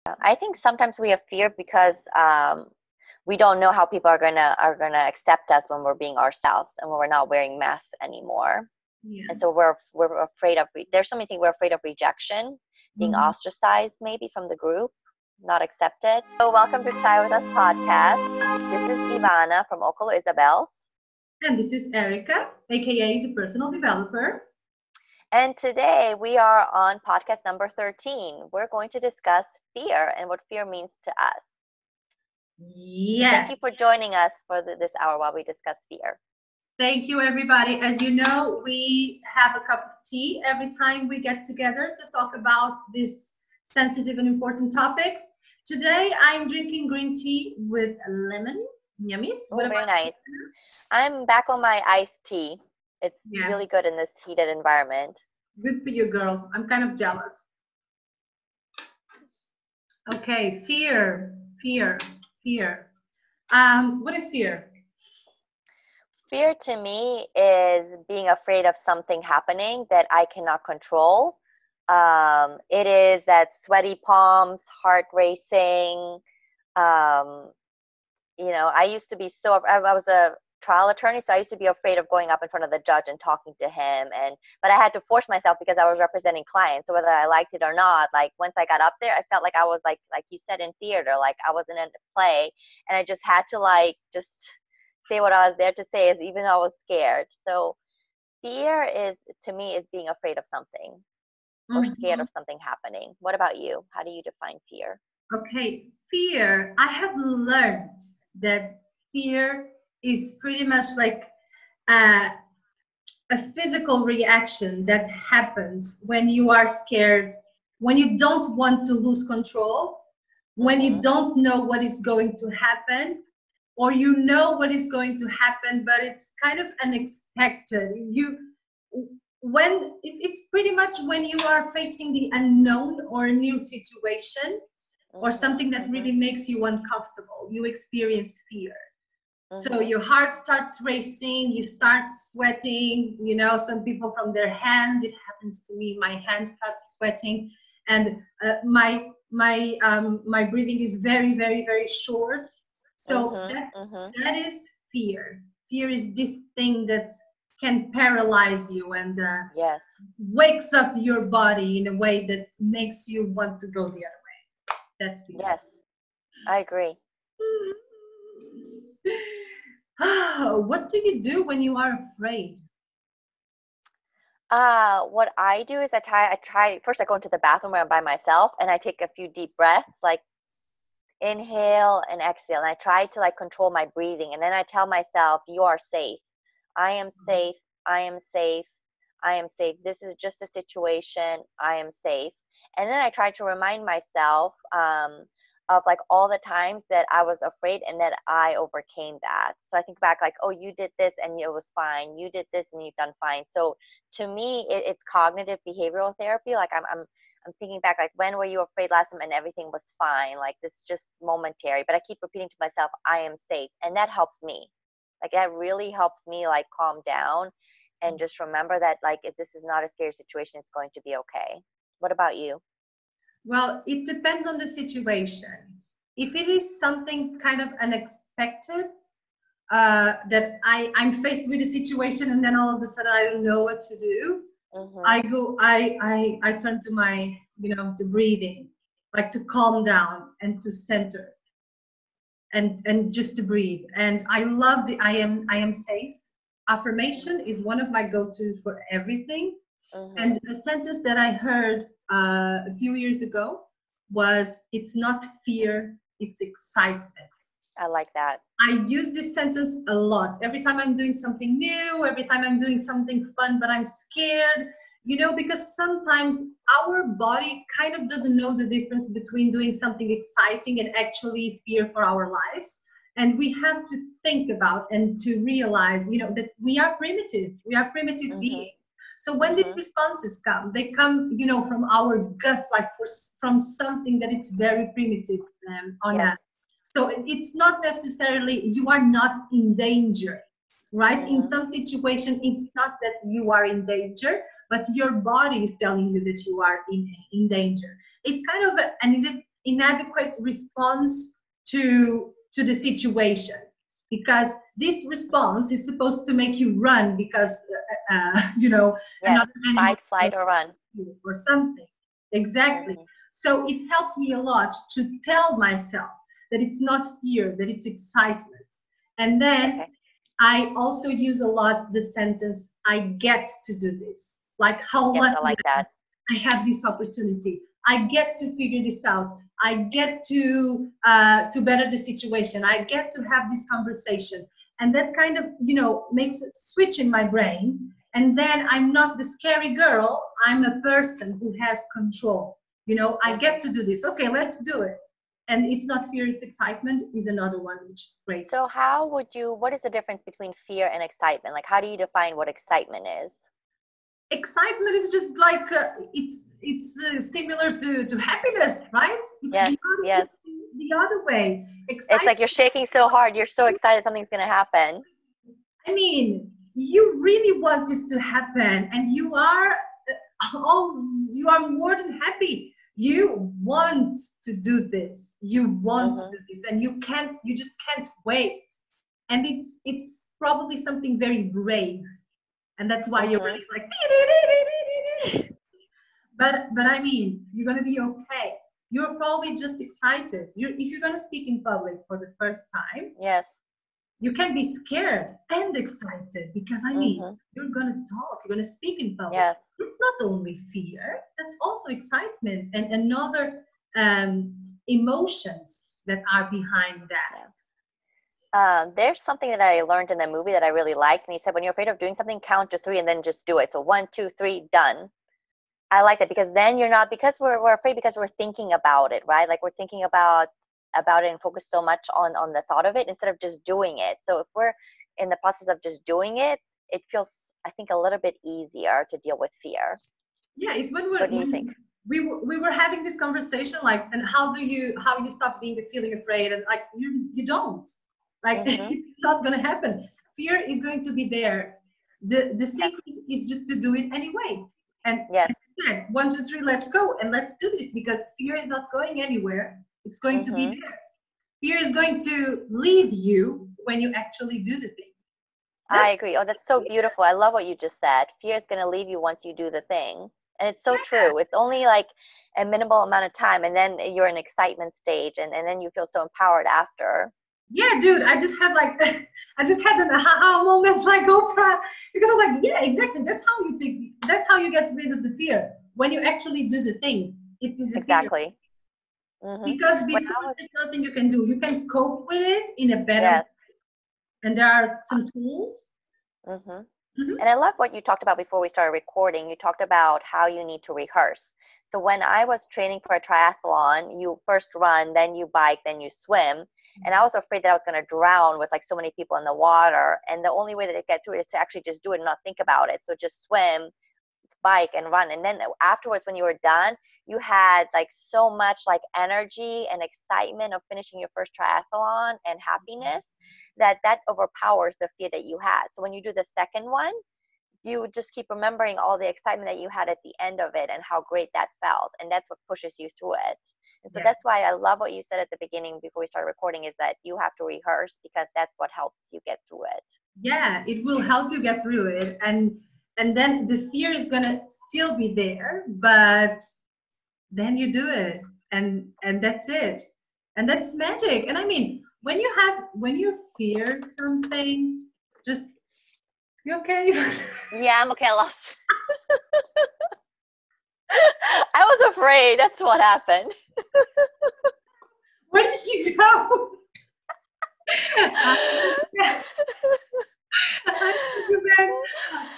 I think sometimes we have fear because we don't know how people are gonna accept us when we're being ourselves and when we're not wearing masks anymore. Yeah. And so we're afraid of there's so many things. We're afraid of rejection, being ostracized maybe from the group, not accepted. So welcome to Chai with Us podcast. This is Ivana from Okolo Isabel's. And this is Erica, aka the personal developer. And today we are on podcast number 13. We're going to discuss fear and what fear means to us. Yes. Thank you for joining us for this hour while we discuss fear. Thank you, everybody. As you know, we have a cup of tea every time we get together to talk about these sensitive and important topics. Today, I'm drinking green tea with lemon. Yummies. Oh, very nice. I'm back on my iced tea. It's really good in this heated environment. Good for you, girl. I'm kind of jealous. Okay, fear. What is fear? Fear to me is being afraid of something happening that I cannot control. It is that sweaty palms, heart racing. I used to be I was a trial attorney, so I used to be afraid of going up in front of the judge and talking to him, but I had to force myself because I was representing clients. So whether I liked it or not, like once I got up there, I felt like I was like you said in theater, like I was in a play, and I just had to just say what I was there to say, even though I was scared. So fear to me is being afraid of something or scared of something happening. What about you? How do you define fear? Okay, fear. I have learned that fear is pretty much like a physical reaction that happens when you are scared, when you don't want to lose control, when you don't know what is going to happen, or you know what is going to happen, but it's kind of unexpected. It's pretty much when you are facing the unknown or a new situation or something that really makes you uncomfortable, you experience fear. So your heart starts racing, you start sweating, some people from their hands, it happens to me, my hands start sweating, and my breathing is very, very, very short. So that is fear. Fear is this thing that can paralyze you and wakes up your body in a way that makes you want to go the other way. That's fear. Yes, I agree. What do you do when you are afraid? What I do is I try first I go into the bathroom where I'm by myself and I take a few deep breaths, like inhale and exhale, and I try to control my breathing, and then I tell myself, you are safe. I am safe. I am safe. I am safe. This is just a situation. I am safe. And then I try to remind myself of all the times that I was afraid and that I overcame that. So I think back oh, you did this and it was fine. You did this and you've done fine. So to me, it's cognitive behavioral therapy. I'm thinking back, when were you afraid last time and everything was fine? This is just momentary. But I keep repeating to myself, I am safe. And that helps me. That really helps me calm down and just remember that if this is not a scary situation, it's going to be okay. What about you? Well, it depends on the situation. If it is something kind of unexpected, that I'm faced with a situation and then all of a sudden I don't know what to do, I turn to my, to breathing, to calm down and to center and just to breathe. And I love the I am safe. Affirmation is one of my go-tos for everything. And a sentence that I heard a few years ago was, it's not fear, it's excitement. I like that. I use this sentence a lot. Every time I'm doing something new, every time I'm doing something fun, but I'm scared, because sometimes our body kind of doesn't know the difference between doing something exciting and actually fear for our lives. And we have to think about and to realize, that we are primitive. We are primitive beings. So when these responses come, they come, from our guts, from something that it's very primitive on us. So it's not necessarily, you are not in danger, right? In some situation, it's not that you are in danger, but your body is telling you that you are in danger. It's kind of inadequate response to the situation, because this response is supposed to make you run because you know, Yes. another animal Fight, flight, or run. or something. Exactly. So it helps me a lot to tell myself that it's not fear, that it's excitement. And then I also use a lot the sentence, I get to do this. Like how Yes, lucky I like that. I have this opportunity. I get to figure this out. I get to better the situation. I get to have this conversation. And that kind of, you know, makes a switch in my brain. And then I'm not the scary girl. I'm a person who has control. You know, I get to do this. Okay, let's do it. And it's not fear, it's excitement is another one, which is great. So how would you, what is the difference between fear and excitement? Like, how do you define what excitement is? Excitement is just like, it's similar to happiness, right? It's Yes, yes. the other way. It's like you're shaking so hard, you're so excited something's going to happen. I mean, you really want this to happen, and you are more than happy. You want to do this. You want to do this, and you just can't wait. And it's probably something very brave, and that's why you're really like. But I mean, you're gonna be okay. You're probably just excited. If you're gonna speak in public for the first time, yes, you can be scared and excited, because I mean, you're gonna talk, you're gonna speak in public. Yes. It's not only fear, that's also excitement and another emotions that are behind that. There's something that I learned in the movie that I really liked, and he said, when you're afraid of doing something, count to 3 and then just do it. So 1, 2, 3, done. I like that, because then you're not, because we're afraid because we're thinking about it, right? Like we're thinking about it and focus so much on the thought of it instead of just doing it. So if we're in the process of just doing it, it feels, I think, a little bit easier to deal with fear. Yeah, it's when what do you think? We were having this conversation, like, and how you stop feeling afraid, and like you don't, like it's not gonna happen. Fear is going to be there. The secret is just to do it anyway. And yes. 1, 2, 3, let's go, and let's do this, because fear is not going anywhere. It's going to be there. Fear is going to leave you when you actually do the thing. I agree. Oh, that's so beautiful. I love what you just said. Fear is going to leave you once you do the thing. And it's so true. It's only like a minimal amount of time, and then you're in excitement stage, and then you feel so empowered after. Yeah, dude, I just had an aha moment, like Oprah, because I was like, yeah, exactly. That's how you get rid of the fear, when you actually do the thing. It is exactly. Because before, there's nothing you can do. You can cope with it in a better way. And there are some tools. And I love what you talked about before we started recording. You talked about how you need to rehearse. So when I was training for a triathlon, you first run, then you bike, then you swim. And I was afraid that I was going to drown with like so many people in the water. And the only way that I get through it is to actually just do it and not think about it. So just swim, bike, and run. And then afterwards, when you were done, you had like so much like energy and excitement of finishing your first triathlon and happiness that overpowers the fear that you had. So when you do the second one, you just keep remembering all the excitement that you had at the end of it and how great that felt. And that's what pushes you through it. And so that's why I love what you said at the beginning before we started recording, is that you have to rehearse, because that's what helps you get through it. Yeah, it will help you get through it. And then the fear is going to still be there, but then you do it, and that's it. And that's magic. And I mean, when you fear something, just, you okay? Yeah, I'm okay. I lost. I was afraid. That's what happened. Where did she go?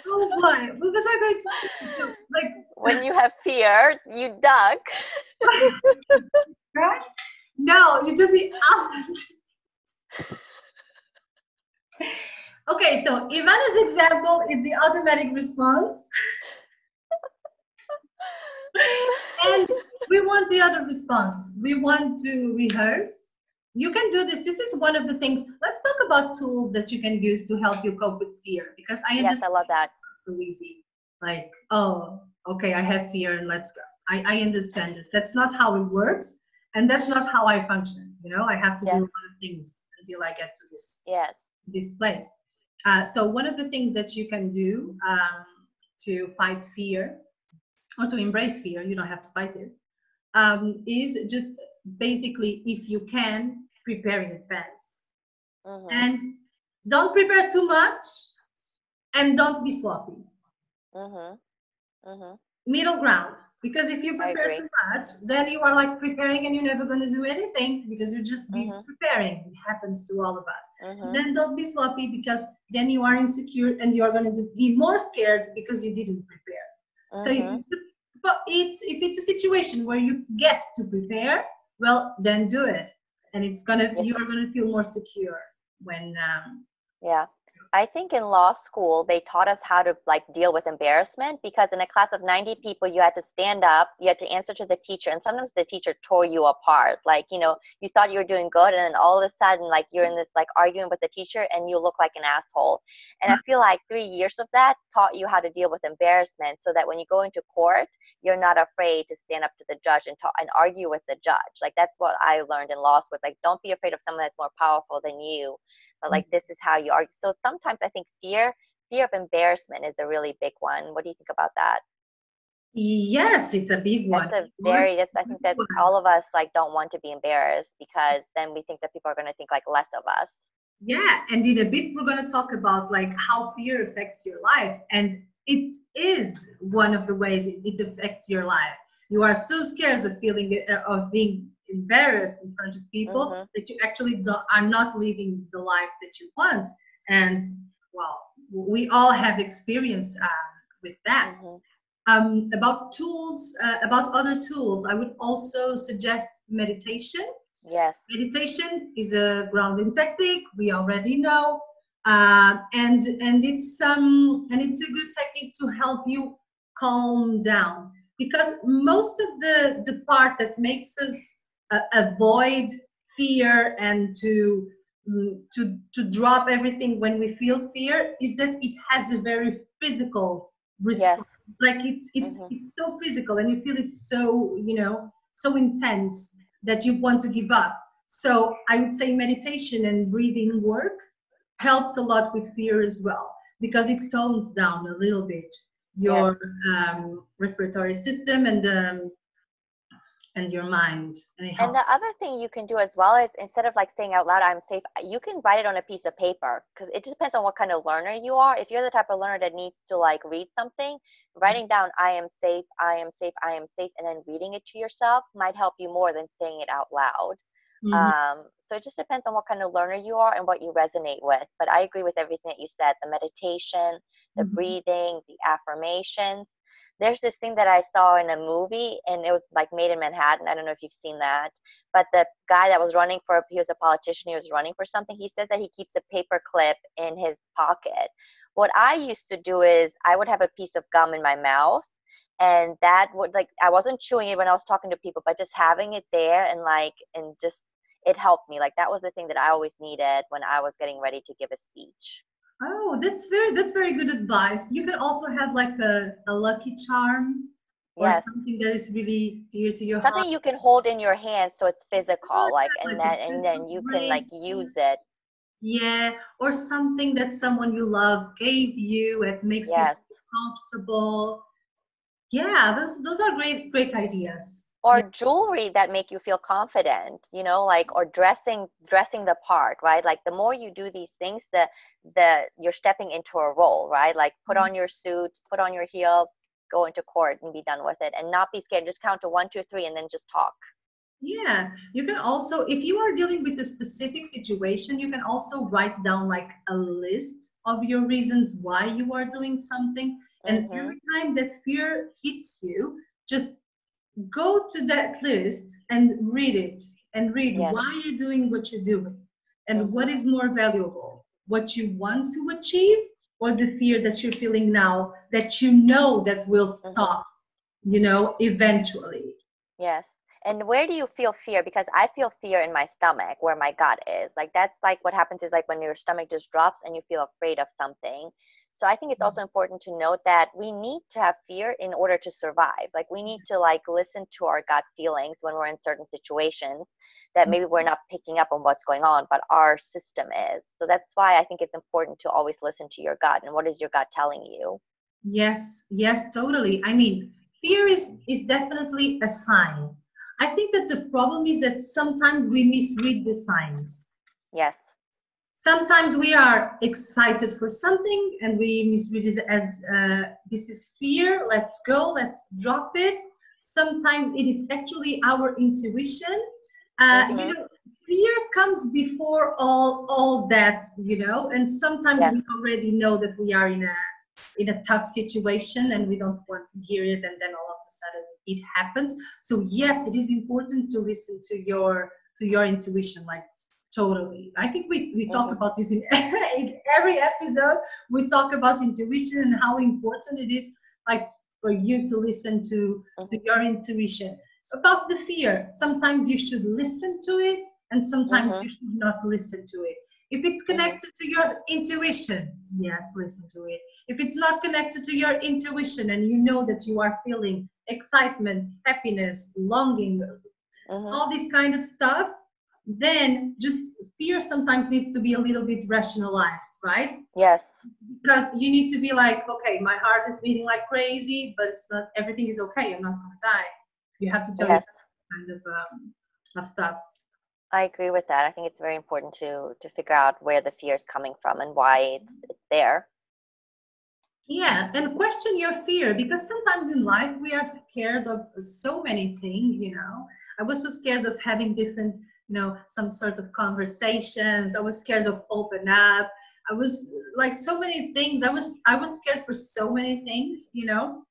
Oh boy, what was I going to say? So, like, when you have fear, you duck. Right? No, you do the opposite. Okay, so Ivana's example is the automatic response. And we want the other response. We want to rehearse. You can do this. This is one of the things. Let's talk about tools that you can use to help you cope with fear, because I understand. Yes, I love that. It's so easy. Like, oh, okay, I have fear and let's go. I understand it. That's not how it works. And that's not how I function. I have to do Yes. a lot of things until I get to Yes. this place. So one of the things that you can do to fight fear, or to embrace fear, you don't have to fight it, is just basically, if you can, prepare in advance. Mhm. And don't prepare too much, and don't be sloppy. Mhm. Mhm. Middle ground. Because if you I prepare agree. too much, then you are like preparing and you're never going to do anything because you're just busy Mhm. preparing. It happens to all of us. And Mhm. then don't be sloppy, because then you are insecure and you're going to be more scared because you didn't prepare. So Mhm. if it's a situation where you get to prepare, well, then do it, and Yeah. you are gonna feel more secure when Yeah. I think in law school, they taught us how to like deal with embarrassment, because in a class of 90 people, you had to stand up, you had to answer to the teacher, and sometimes the teacher tore you apart. Like, you thought you were doing good, and then all of a sudden, like, you're in this like argument with the teacher and you look like an asshole. And I feel like 3 years of that taught you how to deal with embarrassment, so that when you go into court, you're not afraid to stand up to the judge and talk and argue with the judge. Like, that's what I learned in law school. Like, don't be afraid of someone that's more powerful than you, but like, this is how you argue. So sometimes I think fear of embarrassment is a really big one. What do you think about that? yes, it's a big one. That's Of a course, very that's it's I a big think that one. all of us like don't want to be embarrassed, because then we think that people are going to think like less of us. Yeah, and in a bit we're going to talk about like how fear affects your life, and it is one of the ways it affects your life. You are so scared of of being embarrassed in front of people Mhm. that you actually are not living the life that you want. And well, we all have experience with that. Mhm. About other tools, I would also suggest meditation. Yes. Meditation is a grounding technique, we already know, and it's a good technique to help you calm down, because most of the part that makes us avoid fear and to drop everything when we feel fear is that it has a very physical Yes. response. Like Mhm. it's so physical, and you feel it so so intense that you want to give up. So I would say meditation and breathing work helps a lot with fear as well, because it tones down a little bit Yes. your respiratory system and your mind, and it And helps. the other thing you can do as well is, instead of like saying out loud, I'm safe, you can write it on a piece of paper, because it just depends on what kind of learner you are. If you're the type of learner that needs to like read something, writing down, I am safe, I am safe, I am safe, and then reading it to yourself might help you more than saying it out loud. Mhm. So it just depends on what kind of learner you are and what you resonate with. But I agree with everything that you said, the meditation, the Mhm. breathing, the affirmations. There's this thing that I saw in a movie, and it was like made in Manhattan. I don't know if you've seen that. But the guy that was running for, he was a politician, he was running for something. He says that he keeps a paper clip in his pocket. What I used to do is I would have a piece of gum in my mouth, and that would, like, I wasn't chewing it when I was talking to people, but just having it there, and like, and just, it helped me. Like, that was the thing that I always needed when I was getting ready to give a speech. Oh, that's very good advice. You can also have like a lucky charm or Yes. something that is really dear to your heart. Something you can hold in your hand so it's Oh, physical, like, yeah, and like a then and special then you can like use bracelet. it. Yeah, or something that someone you love gave you. It makes you Yes. comfortable. Yeah, those are great ideas. Or Yeah. jewelry that make you feel confident, like, or dressing the part, right? Like, the more you do these things, the you're stepping into a role, right? Like, put on your suit, put on your heels, go into court and be done with it, and not be scared. Just count to 1, 2, 3, and then just talk. Yeah, you can also, if you are dealing with a specific situation, you can also write down like a list of your reasons why you are doing something. And Mhm. every time that fear hits you, just go to that list and read it, and read Yes. why you're doing what you're doing, and what Mhm. is more valuable, what you want to achieve, or the fear that you're feeling now that you know that will Mhm. stop, eventually. Yes. And where do you feel fear? Because I feel fear in my stomach, where my gut is. Like, that's like what happens is, like, when your stomach just drops and you feel afraid of something. So I think it's also important to note that we need to have fear in order to survive. Like we need to like listen to our gut feelings when we're in certain situations that maybe we're not picking up on what's going on, but our system is. So that's why I think it's important to always listen to your gut. And what is your gut telling you? Yes, yes, totally. I mean, fear is definitely a sign. I think that the problem is that sometimes we misread the signs. Yes. Sometimes we are excited for something and we misread it as this is fear, let's go, let's drop it. Sometimes it is actually our intuition. You know, fear comes before all that, you know, and sometimes we already know that we are in a tough situation and we don't want to hear it, and then all of a sudden it happens. So yes, it is important to listen to your intuition, like totally. I think we talk about this in every episode. We talk about intuition and how important it is, like for you to listen to your intuition. About the fear, sometimes you should listen to it and sometimes you should not listen to it. If it's connected to your intuition, yes, listen to it. If it's not connected to your intuition and you know that you are feeling excitement, happiness, longing, all this kind of stuff, then just fear sometimes needs to be a little bit rationalized, right? Yes. Because you need to be like, okay, my heart is beating like crazy, but it's not, everything is okay. I'm not going to die. You have to tell yourself kind of stuff. I agree with that. I think it's very important to figure out where the fear is coming from and why it's there. Yeah, and question your fear, because sometimes in life we are scared of so many things, you know. I was so scared of having different, you know, some sort of conversations. I was scared of open up. I was like so many things. I was scared for so many things, you know.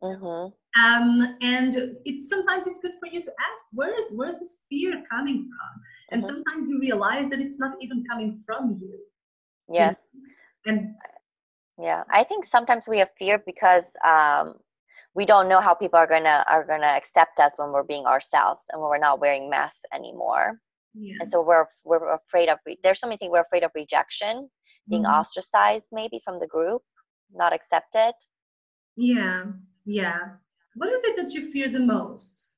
And it's sometimes it's good for you to ask, where's this fear coming from? And sometimes you realize that it's not even coming from you. Yes. And yeah, I think sometimes we have fear because we don't know how people are gonna accept us when we're being ourselves and when we're not wearing masks anymore. Yeah. And so we're afraid of there's so many things. We're afraid of rejection, being ostracized maybe from the group, not accepted. Yeah. What is it that you fear the most?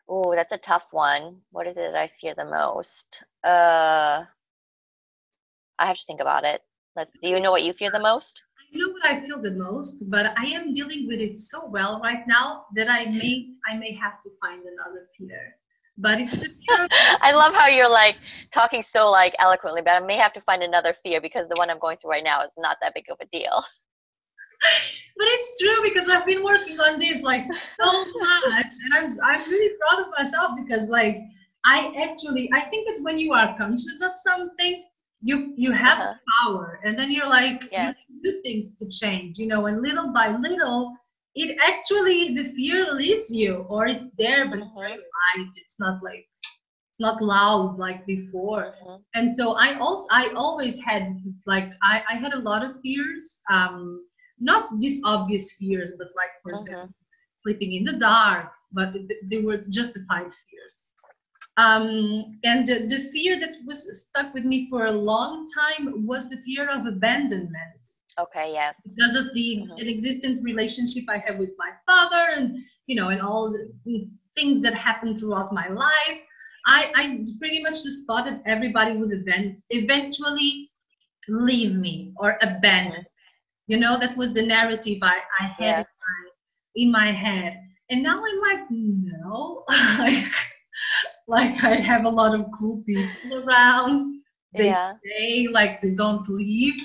Oh, that's a tough one. What is it that I fear the most? I have to think about it. Do you know what you fear the most? I know what I feel the most, but I am dealing with it so well right now that I may have to find another fear. But it's the fear of I love how you're like talking so like eloquently, but I may have to find another fear because the one I'm going through right now is not that big of a deal. But it's true, because I've been working on this like so much, and I'm really proud of myself, because like I think that when you are conscious of something, you have power, and then you're like you can do things to change, you know, and little by little it actually, the fear leaves you, or it's there, but it's very light. It's not like, it's not loud like before. And so I always had like I had a lot of fears, not these obvious fears, but like for example sleeping in the dark, but they were justified fears. And the fear that was stuck with me for a long time was the fear of abandonment. Okay, yes. Because of the inexistent relationship I have with my father, and you know, and all the things that happened throughout my life, I pretty much just thought that everybody would eventually leave me or abandon me. You know, that was the narrative I had in my head. And now I'm like, no, like I have a lot of cool people around. They stay, like they don't leave.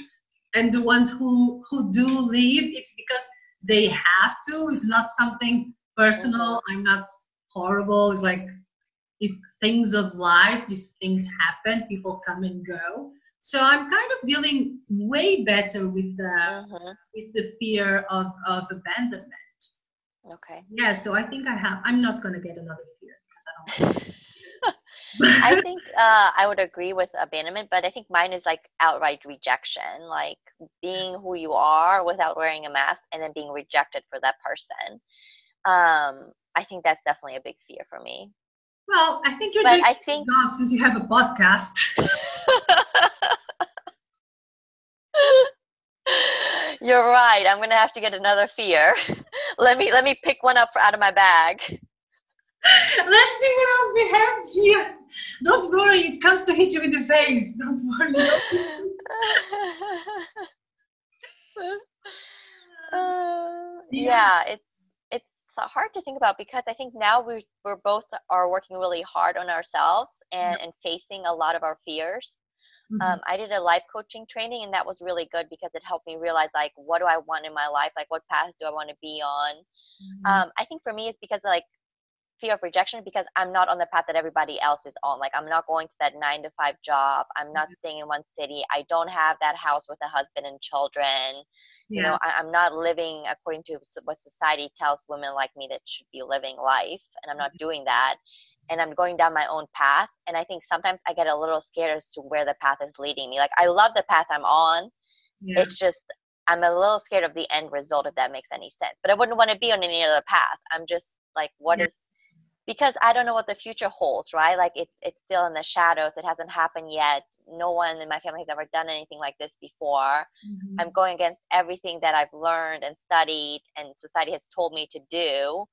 And the ones who do leave, it's because they have to. It's not something personal. I'm not horrible. It's like, it's things of life. These things happen. People come and go. So I'm kind of dealing way better with the fear of abandonment. Okay. Yeah. So I think I'm not going to get another fear because I don't. I think I would agree with abandonment, but I think mine is like outright rejection, like being who you are without wearing a mask and then being rejected for that person. I think that's definitely a big fear for me. Well, I think you're doing a good job since you have a podcast. You're right. I'm gonna have to get another fear. Let me pick one up out of my bag. Let's see what else we have here. Don't worry, it comes to hit you in the face. Don't worry. Yeah. Yeah, it's hard to think about because I think now we're both are working really hard on ourselves and facing a lot of our fears. Mhm. I did a life coaching training, and that was really good because it helped me realize, like, what do I want in my life? Like, what path do I want to be on? Mhm. I think for me, it's because, like, fear of rejection because I'm not on the path that everybody else is on. Like, I'm not going to that 9 to 5 job. I'm not staying in one city. I don't have that house with a husband and children. You know, Yeah. I'm not living according to what society tells women like me that should be living life, and I'm not doing that. And I'm going down my own path. And I think sometimes I get a little scared as to where the path is leading me. Like, I love the path I'm on. Yeah. It's just I'm a little scared of the end result, if that makes any sense. But I wouldn't want to be on any other path. I'm just like, what Yeah. is, because I don't know what the future holds, right? Like, it's still in the shadows. It hasn't happened yet. No one in my family has ever done anything like this before. Mhm. I'm going against everything that I've learned and studied and society has told me to do.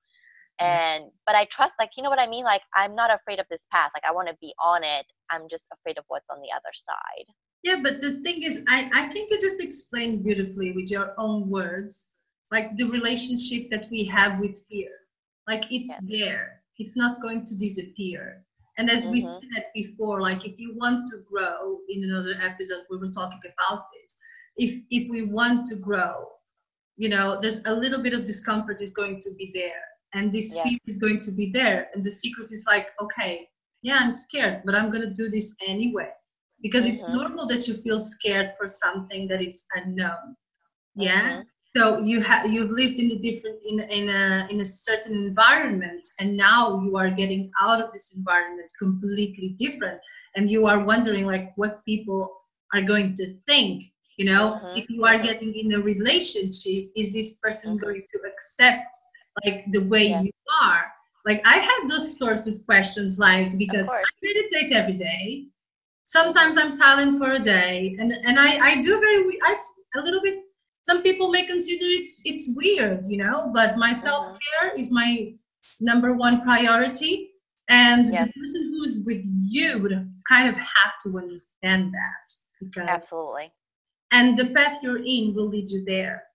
Yeah. But I trust, like, you know what I mean? Like, I'm not afraid of this path. Like, I want to be on it. I'm just afraid of what's on the other side. Yeah, but the thing is, I think you just explained beautifully with your own words, like the relationship that we have with fear. Like it's Yes. there. It's not going to disappear. And as we Mhm. said before, like if you want to grow, in another episode we were talking about this. If we want to grow, you know, there's a little bit of discomfort is going to be there. And this Yes. fear is going to be there. And the secret is like, okay, yeah, I'm scared, but I'm gonna do this anyway because it's Mhm. normal that you feel scared for something that it's unknown. Yeah. Mhm. So you've lived in a different in a certain environment, and now you are getting out of this environment completely different, and you are wondering like what people are going to think. You know, if Mhm. you are Mhm. getting in a relationship, is this person Mhm. going to accept like the way Yes. you are? Like I have those sorts of questions, like Of because I course. meditate every day. Sometimes Mhm. I'm silent for a day, and I do a little bit. Some people may consider it's weird, you know, but my self Mhm. care is my number one priority, and the Yes. person who's with you would kind of have to understand that because Absolutely. and the path you're in will lead you there.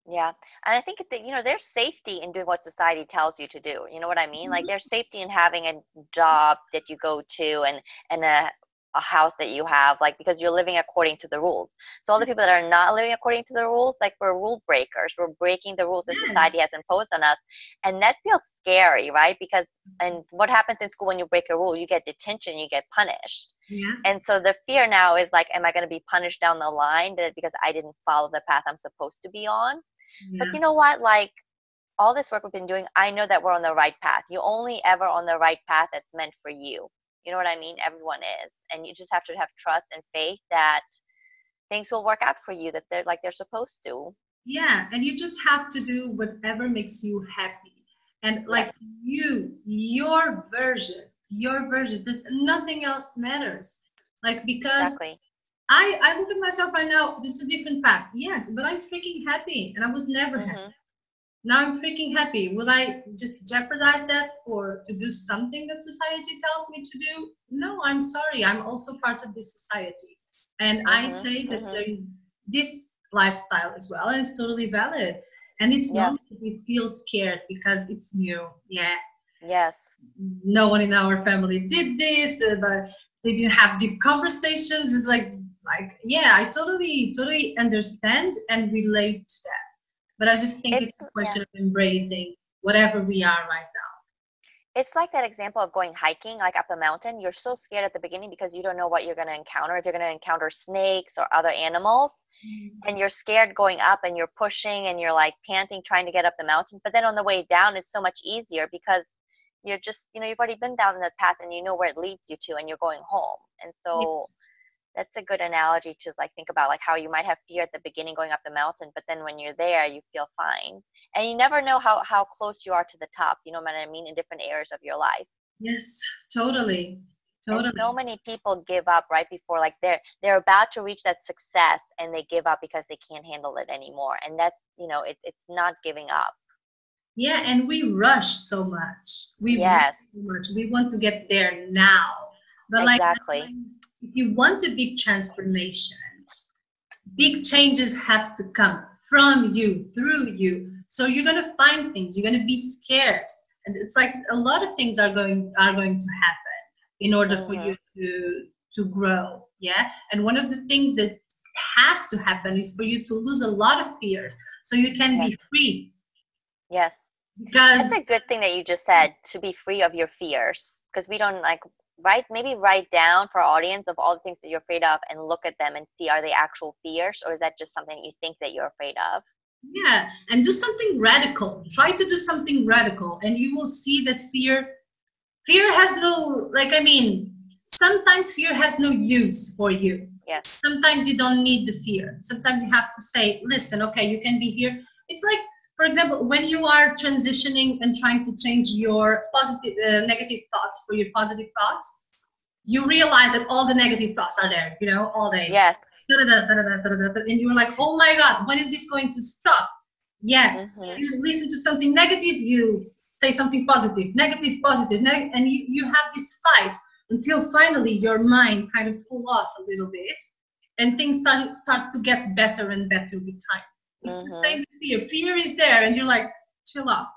Yeah. And I think that, there's safety in doing what society tells you to do. You know what I mean? Like, there's safety in having a job that you go to and a house that you have, like, because you're living according to the rules. So all the people that are not living according to the rules, like, we're rule breakers. We're breaking the rules that Yes. society has imposed on us. And that feels scary, right? Because, and what happens in school when you break a rule? You get detention, you get punished. Yeah. And so the fear now is like, am I going to be punished down the line because I didn't follow the path I'm supposed to be on? But Yeah. you know what? Like, all this work we've been doing, I know that we're on the right path. You only ever on the right path that's meant for you. You know what I mean? Everyone is. And you just have to have trust and faith that things will work out for you, that they're like they're supposed to. Yeah, and you just have to do whatever makes you happy. And like Yes, your version, there's nothing else matters. Like because exactly. I look at myself right now, this is a different path. Yes, but I'm freaking happy and I was never happy. Mhm. Now I'm freaking happy. Will I just jeopardize that for to do something that society tells me to do? No, I'm sorry. I'm also part of this society. And I Mhm. say that there Mhm. is this lifestyle as well, and it's totally valid. And it's Yeah. normal that we feel scared because it's new. Yeah, Yes. no one in our family did this, but they didn't have deep conversations. It's like yeah, I totally understand and relate to that. But I just think It's it's a yeah. question of embracing whatever we are right It's like that example of going hiking, like up a mountain. You're so scared at the beginning because you don't know what you're going to encounter. If you're going to encounter snakes or other animals, now. and you're scared going up and you're pushing and you're like panting trying to get up the mountain, but then on the way down it's so much easier because you're just, you've already been down that path and you know where it leads you to and you're going home. And Yeah. so that's a good analogy to like think about, like how you might have fear at the beginning going up the mountain, but then when you're there you feel fine. And you never know how close you are to the top, you know what I mean, in different areas of your life. Yes, totally, And Totally. so many people give up right before, like they're about to reach that success, and they give up because they can't handle it anymore. And that's, it's not giving up. Yeah, and we rush so much. We rush Yes, so much. We want to get there now. But like, exactly. if you want a big transformation, big changes have to come from you, through you. So you're gonna find things. You're gonna be scared, and it's like a lot of things are going to happen in order for you to grow. Yeah, and one of the things that has to happen is for you to lose a lot of fears, so you can be free. Yes. Because That's a good thing that you just said, to be free of your fears, because we don't maybe write down for our audience of all the things that you're afraid of and look at them and see, are they actual fears, or is that just something you think that you're afraid of? Yeah, and do something radical. Try to do something radical, and you will see that fear has no, sometimes fear has no use for you. Yes. Sometimes you don't need the fear. Sometimes you have to say, listen, okay, you can be here. It's like, for example, when you are transitioning and trying to change your negative thoughts for your positive thoughts, you realize that all the negative thoughts are there, all day. Yes. And you're like, oh my God, when is this going to stop? Yeah. You listen to something negative, you say something positive, negative, positive, and you have this fight until finally your mind kind of pull off a little bit, and things start to get better and better with time. It's the same with fear. Fear is there, and you're like, chill out.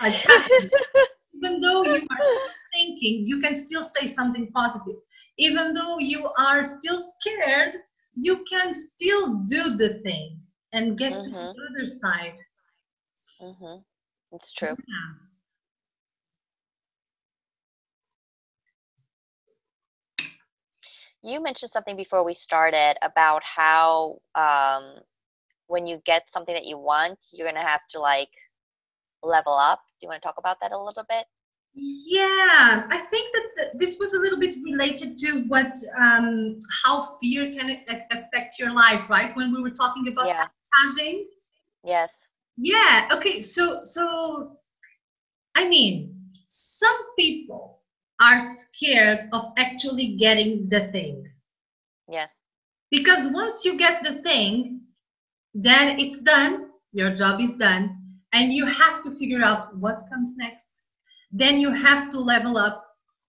I can't. Even though you are still thinking, you can still say something positive. Even though you are still scared, you can still do the thing and get to the other side. It's true. Yeah. You mentioned something before we started about how when you get something that you want, you're going to have to level up. Do you want to talk about that a little bit? Yeah, I think that this was a little bit related to what how fear can affect your life, right? When we were talking about sabotaging. Yes. Yeah. Okay. So some people are scared of actually getting the thing. Yes. Because once you get the thing, then it's done. Your job is done, and you have to figure out what comes next. Then you have to level up,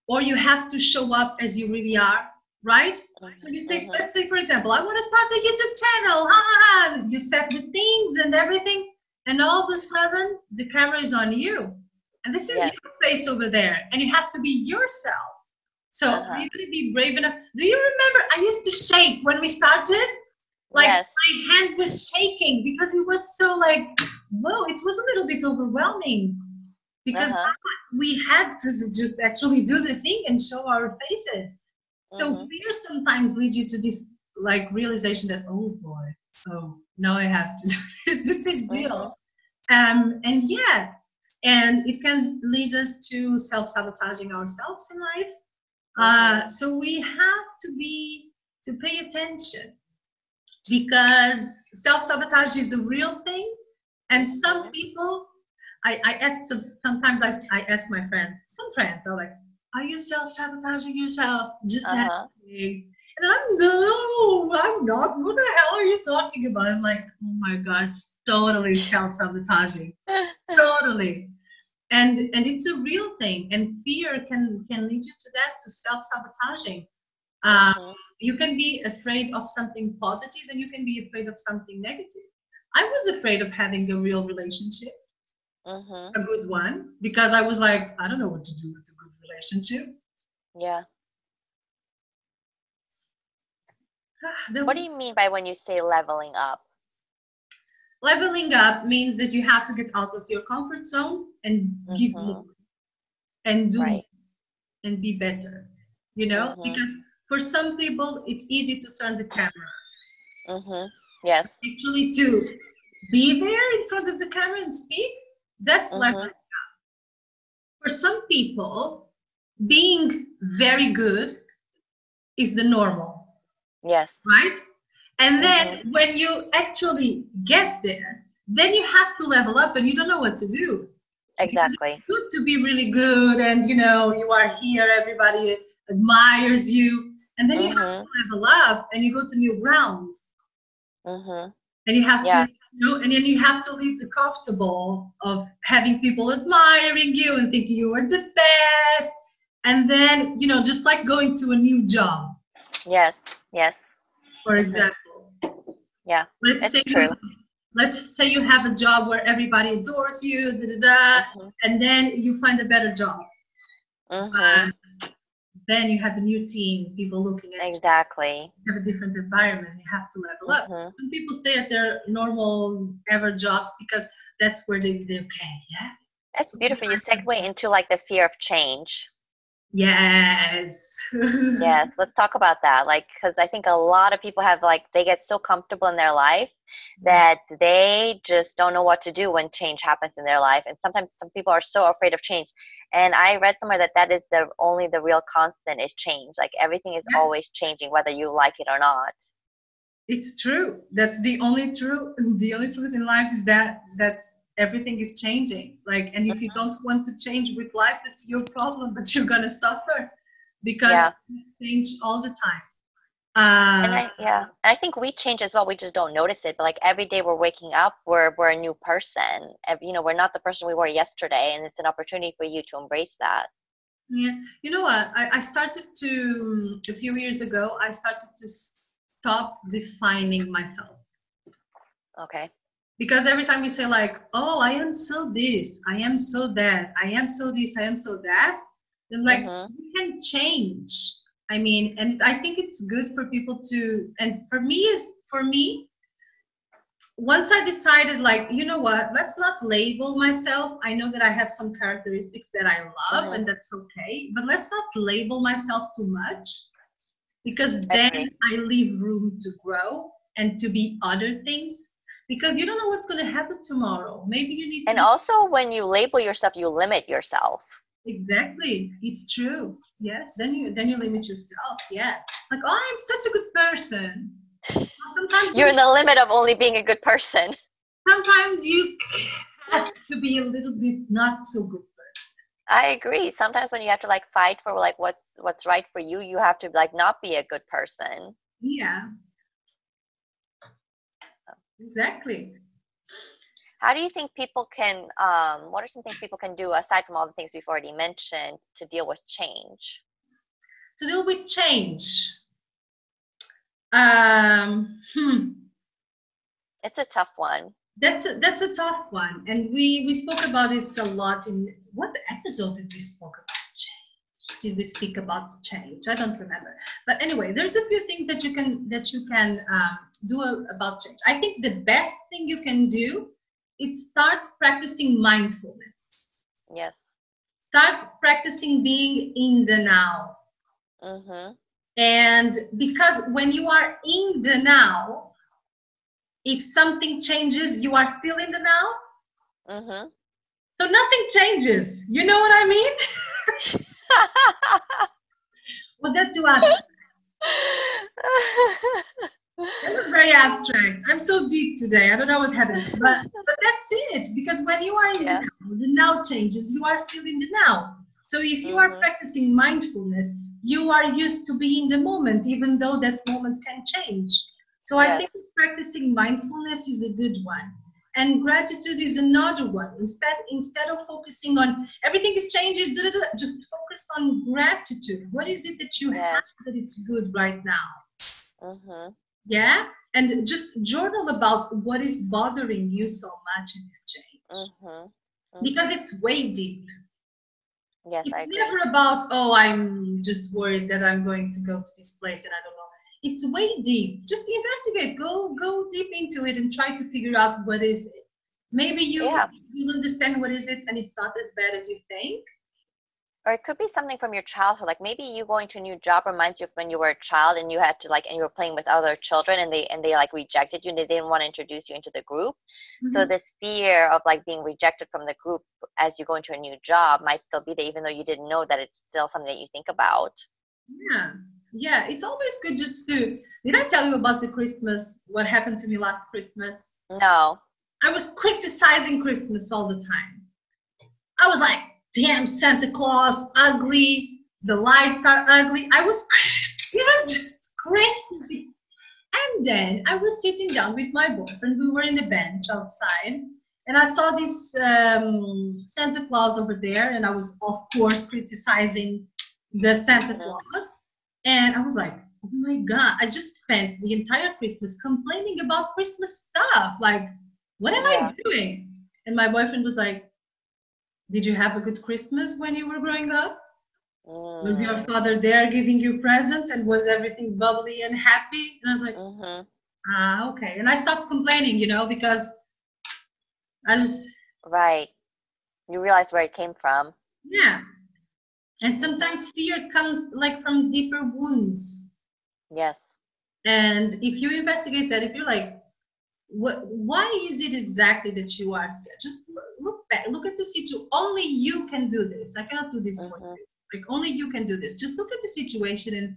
or you have to show up as you really are, right? So you say, let's say, for example, I want to start a YouTube channel. You set the things and everything, and all of a sudden, the camera is on you. And this is your face over there, and you have to be yourself. So are you going to be brave enough? Do you remember I used to shake when we started? Like my hand was shaking because it was so whoa, it was a little bit overwhelming. Because we had to just actually do the thing and show our faces. So fear sometimes leads you to this realization that, oh boy, now I have to do this. This is real. And it can lead us to self-sabotaging ourselves in life. So we have to pay attention, because self-sabotage is a real thing, and some people, sometimes I ask my friends, some friends are like, are you self-sabotaging yourself? Just asking. And I'm, no, I'm not. What the hell are you talking about? I'm like, oh my gosh, totally self-sabotaging. Totally. And it's a real thing. And fear can lead you to that, to self-sabotaging. You can be afraid of something positive, and you can be afraid of something negative. I was afraid of having a real relationship. A good one, because I was like, I don't know what to do with a good relationship. Yeah. What do you mean by when you say leveling up? Leveling up means that you have to get out of your comfort zone and give more and do more and be better, because for some people it's easy to turn the camera. Yes. Actually, to be there in front of the camera and speak, that's leveling up. For some people, being very good is the normal. Yes. Right? And then when you actually get there, then you have to level up, and you don't know what to do. Exactly. It's good to be really good, and you are here, everybody admires you, and then you have Mhm. to level up and you go to new grounds. Mhm. And you have to, Yeah. and then you have to leave the comfortable of having people admiring you and thinking you are the best. And then, just like going to a new job, Yes. Yes. for Mhm. example. Yeah. Let's say It's true. you have a job where everybody adores you, da, da, da, Mhm. and then you find a better job. Mhm. But then you have a new team, people looking at you. Exactly. You have a different environment. You have to level up. Mhm. Some people stay at their normal ever jobs because that's where they're okay. Yeah. It's So beautiful. You segue into like the fear of change. yes. Yes, let's talk about that. Like, because I think a lot of people have like they get so comfortable in their life that they just don't know what to do when change happens in their life. And sometimes some people are so afraid of change. And I read somewhere that that is the only the real constant is change. Like everything is Yeah, always changing, whether you like it or not. it's true. That's the only truth. The only truth in life is that everything is changing. Like, and if you don't want to change with life, that's your problem. But you're gonna suffer because Yeah. you change all the time. And Uh, I think we change as well. We just don't notice it. But like every day we're waking up, we're a new person. You know, we're not the person we were yesterday, and it's an opportunity for you to embrace that. Yeah, you know what? I started to a few years ago. I started to stop defining myself Okay. because every time we say like, "Oh, I am so this, I am so that, I am so this, I am so that," then like Mhm. we can change. I mean, and I think it's good for people to, and for me, once I decided, like, you know what, let's not label myself. I know that I have some characteristics that I love, Mhm. and that's okay, but let's not label myself too much because I then agree. I leave room to grow and to be other things because you don't know what's going to happen tomorrow. Maybe you need to And be also, when you label yourself, you limit yourself. exactly. It's true. Yes. Then you limit yourself. Yeah. It's like, oh, I'm such a good person. Sometimes You're in the limit of only being a good person. sometimes you have to be a little bit not so good person. I agree. Sometimes when you have to like fight for like what's right for you, you have to like not be a good person. Yeah, exactly. How do you think people can, what are some things people can do aside from all the things we've already mentioned to deal with change? To deal with change. Um, hmm, It's a tough one. that's a tough one, and we spoke about this a lot in what episode did we spoke about change? Did we speak about change? I don't remember. But anyway, there's a few things that you can do about change. I think the best thing you can do is start practicing mindfulness. Yes. Start practicing being in the now. Mm-hmm. And because when you are in the now, if something changes, you are still in the now. Mm-hmm. So nothing changes. You know what I mean? Was that too abstract? That was very abstract. I'm so deep today. I don't know what's happening. But that's it. Because when you are in Yeah. the now changes, you are still in the now. So if you are Mm-hmm. practicing mindfulness, you are used to be in the moment, even though that moment can change. So I Yes. think practicing mindfulness is a good one. And gratitude is another one. Instead of focusing on everything is changes, just focus on gratitude. What is it that you have Yes. that it's good right now? Mm-hmm. Yeah, and just journal about what is bothering you so much in this change Mm-hmm. because Mm-hmm. it's way deep. Yes, It's I agree. never about, oh, I'm just worried that I'm going to go to this place and I don't know. It's way deep. Just investigate, go deep into it and try to figure out what is it. Maybe Yeah. you'll understand what is it and it's not as bad as you think. Or it could be something from your childhood. Like maybe you going to a new job reminds you of when you were a child and you had to like, and you were playing with other children and they like rejected you and they didn't want to introduce you into the group. So Mhm. this fear of like being rejected from the group as you go into a new job might still be there, even though you didn't know that it's still something that you think about. Yeah. Yeah, it's always good just to. Did I tell you about the Christmas? What happened to me last Christmas? No. I was criticizing Christmas all the time. I was like, damn, Santa Claus, ugly. The lights are ugly. It was just crazy. And then I was sitting down with my boyfriend. We were in the bench outside, and I saw this Santa Claus over there, and I was, of course, criticizing the Santa Claus. And I was like, oh my God, I just spent the entire Christmas complaining about Christmas stuff. Like, what am I doing? And my boyfriend was like, did you have a good Christmas when you were growing up? Was your father there giving you presents, and was everything bubbly and happy? And I was like, okay. And I stopped complaining, because I just... Right. You realize where it came from. Yeah. And sometimes fear comes like from deeper wounds. Yes. And if you investigate that, if you're like, why is it exactly that you are scared? Just look back, look at the situation. Only you can do this. I cannot do this for you. Like, only you can do this. Just look at the situation and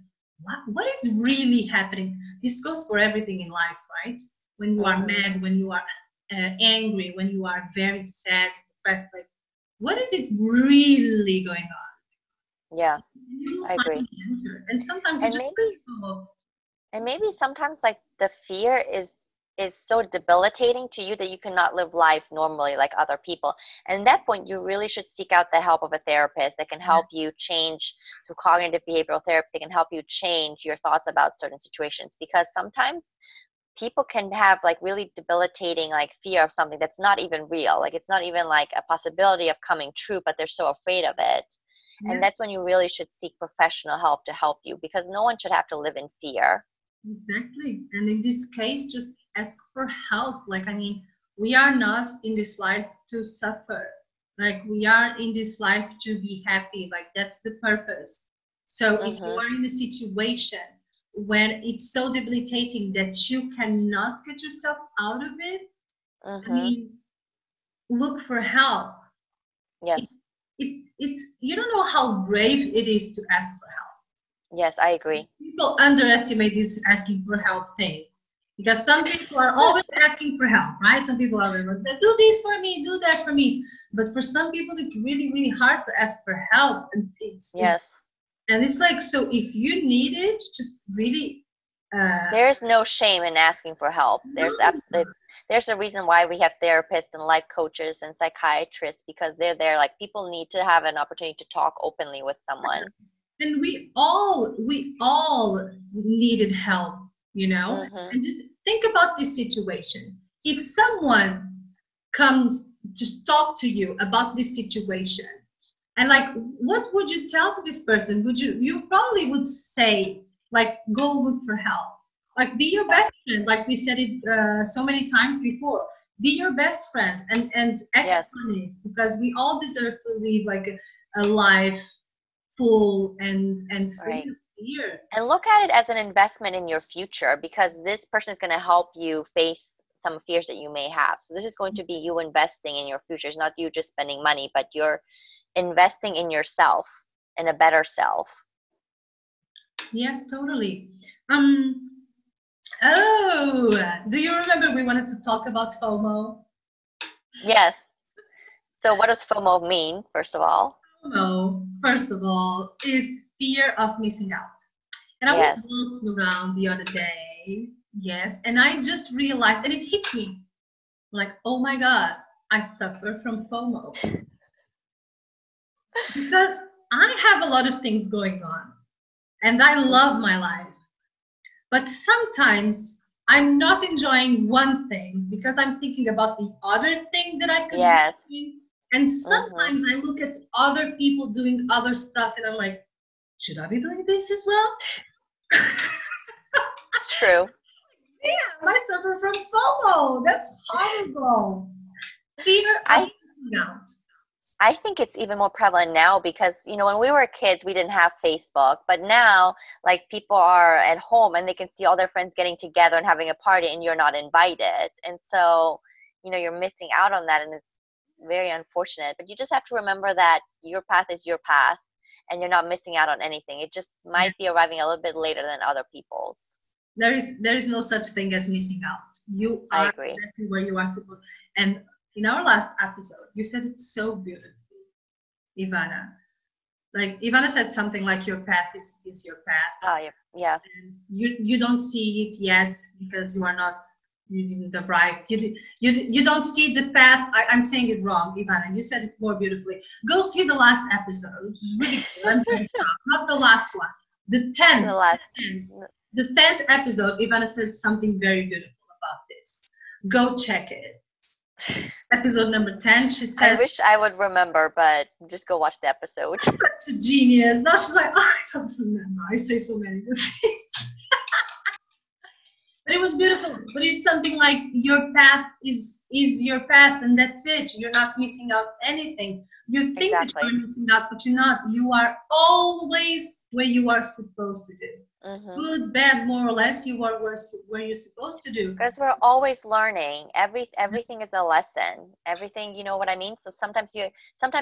what is really happening. This goes for everything in life, right? When you are mad, when you are angry, when you are very sad, depressed, like, what is it really going on? Yeah, I agree. And sometimes maybe sometimes like the fear is so debilitating to you that you cannot live life normally like other people. And at that point, you really should seek out the help of a therapist that can help you change through cognitive behavioral therapy. That can help you change your thoughts about certain situations, because sometimes people can have like really debilitating like fear of something that's not even real. Like, it's not even like a possibility of coming true, but they're so afraid of it. And that's when you really should seek professional help to help you, because no one should have to live in fear. Exactly. And in this case, just ask for help. Like, I mean, we are not in this life to suffer. Like, we are in this life to be happy. Like, that's the purpose. So if you are in a situation when it's so debilitating that you cannot get yourself out of it, I mean, look for help. Yes. It's you don't know how brave it is to ask for help. Yes, I agree. People underestimate this asking for help thing, because some people are always asking for help, right? Some people are like, do this for me, do that for me. But for some people, it's really, really hard to ask for help. And it's like, so if you need it, just really... there's no shame in asking for help. There's a reason why we have therapists and life coaches and psychiatrists, because they're there. Like, people need to have an opportunity to talk openly with someone. And we all needed help, and just think about this situation. If someone comes to talk to you about this situation, and like, what would you tell to this person? You probably would say, like, go look for help. Like, be your best friend. Like we said it so many times before. Be your best friend and act on it, because we all deserve to live like a life full and free of fear. And look at it as an investment in your future, because this person is going to help you face some fears that you may have. So this is going to be you investing in your future. It's not you just spending money, but you're investing in yourself, in a better self. Yes, totally. Do you remember we wanted to talk about FOMO? Yes. So what does FOMO mean, first of all? FOMO, first of all, is fear of missing out. And I was walking around the other day, and I just realized, and it hit me, like, oh my God, I suffer from FOMO. Because I have a lot of things going on, and I love my life. But sometimes I'm not enjoying one thing because I'm thinking about the other thing that I could be doing. And sometimes I look at other people doing other stuff, and I'm like, should I be doing this as well? It's true. Yeah, I suffer from FOMO. That's horrible. Fear of missing out. I think it's even more prevalent now because, when we were kids, we didn't have Facebook. But now, like, people are at home and they can see all their friends getting together and having a party, and you're not invited. And so, you're missing out on that, and it's very unfortunate. But you just have to remember that your path is your path, and you're not missing out on anything. It just might be arriving a little bit later than other people's. There is no such thing as missing out. You are exactly where you are supposed. And in our last episode, you said it so beautifully, Ivana. Like Ivana said something like your path is your path. Oh, yeah. Yeah. And you don't see it yet because you didn't arrive. You don't see the path. I'm saying it wrong, Ivana. You said it more beautifully. Go see the last episode. It's really good. I'm very proud. Not the last one. The 10th. The 10th episode, Ivana says something very beautiful about this. Go check it. Episode number 10, she says, I wish I would remember, but just go watch the episode. Such a genius. Now she's like, oh, I don't remember. I say so many good things. But it was beautiful. But it's something like your path is your path, and that's it. You're not missing out anything. You think that you're missing out, but you're not. You are always where you are supposed to do. Good, bad, more or less, you are where you're supposed to do. Because we're always learning. Everything is a lesson. Everything, you know what I mean? So sometimes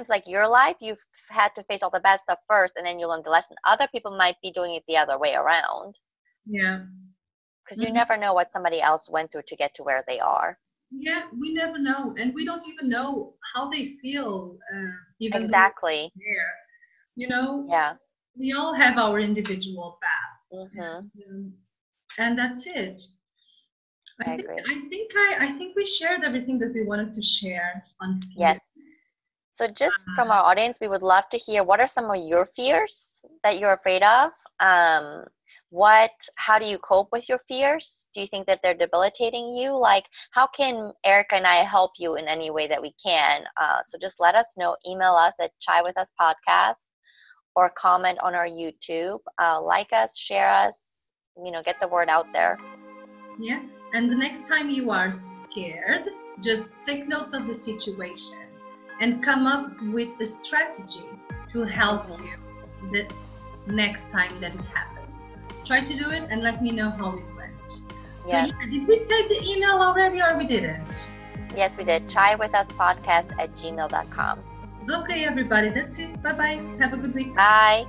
like your life, you've had to face all the bad stuff first, and then you learn the lesson. Other people might be doing it the other way around. Yeah. Because you never know what somebody else went through to get to where they are. Yeah, we never know. And we don't even know how they feel. Even exactly. There. You know? Yeah. We all have our individual path. And that's it. I agree. I think we shared everything that we wanted to share on here. Yes. So just from our audience, we would love to hear, what are some of your fears that you're afraid of? How do you cope with your fears? Do you think that they're debilitating you? Like, how can Erica and I help you in any way that we can? So just let us know. Email us at chaywithuspodcast, or comment on our YouTube. Like us, share us, get the word out there. Yeah. And the next time you are scared, just take notes of the situation and come up with a strategy to help you the next time that it happens. Try to do it and let me know how it went. So yeah, did we say the email already, or we didn't? Yes, we did. chaywithuspodcast@gmail.com. Okay, everybody, that's it. Bye-bye. Have a good week. Bye.